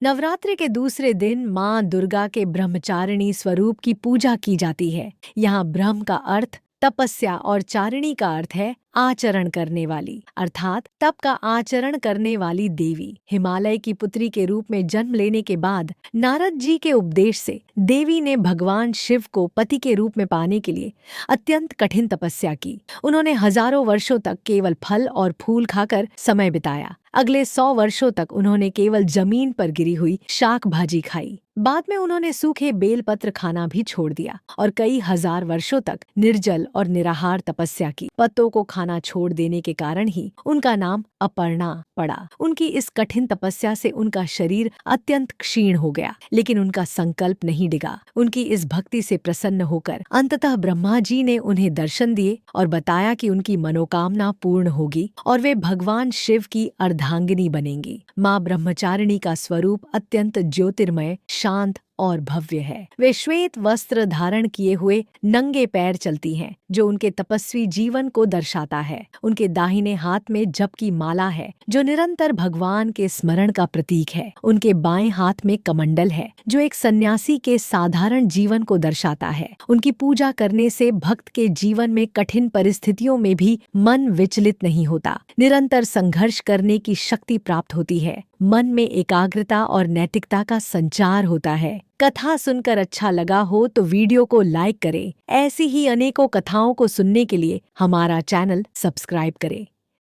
नवरात्रि के दूसरे दिन माँ दुर्गा के ब्रह्मचारिणी स्वरूप की पूजा की जाती है। यहाँ ब्रह्म का अर्थ तपस्या और चारिणी का अर्थ है आचरण करने वाली, अर्थात तप का आचरण करने वाली देवी। हिमालय की पुत्री के रूप में जन्म लेने के बाद नारद जी के उपदेश से देवी ने भगवान शिव को पति के रूप में पाने के लिए अत्यंत कठिन तपस्या की। उन्होंने हजारों वर्षों तक केवल फल और फूल खाकर समय बिताया। अगले 100 वर्षों तक उन्होंने केवल जमीन पर गिरी हुई शाक भाजी खाई। बाद में उन्होंने सूखे बेलपत्र खाना भी छोड़ दिया और कई हजार वर्षों तक निर्जल और निराहार तपस्या की। पत्तों को खाना छोड़ देने के कारण ही उनका नाम अपर्णा पड़ा। उनकी इस कठिन तपस्या से उनका शरीर अत्यंत क्षीण हो गया, लेकिन उनका संकल्प नहीं डिगा। उनकी इस भक्ति से प्रसन्न होकर अंततः ब्रह्मा जी ने उन्हें दर्शन दिए और बताया कि उनकी मनोकामना पूर्ण होगी और वे भगवान शिव की अर्धांगिनी बनेंगी। माँ ब्रह्मचारिणी का स्वरूप अत्यंत ज्योतिर्मय, शांत और भव्य है। वे श्वेत वस्त्र धारण किए हुए नंगे पैर चलती हैं, जो उनके तपस्वी जीवन को दर्शाता है। उनके दाहिने हाथ में जप की माला है, जो निरंतर भगवान के स्मरण का प्रतीक है। उनके बाएं हाथ में कमंडल है, जो एक सन्यासी के साधारण जीवन को दर्शाता है। उनकी पूजा करने से भक्त के जीवन में कठिन परिस्थितियों में भी मन विचलित नहीं होता। निरंतर संघर्ष करने की शक्ति प्राप्त होती है। मन में एकाग्रता और नैतिकता का संचार होता है। कथा सुनकर अच्छा लगा हो तो वीडियो को लाइक करें। ऐसी ही अनेकों कथाओं को सुनने के लिए हमारा चैनल सब्सक्राइब करें।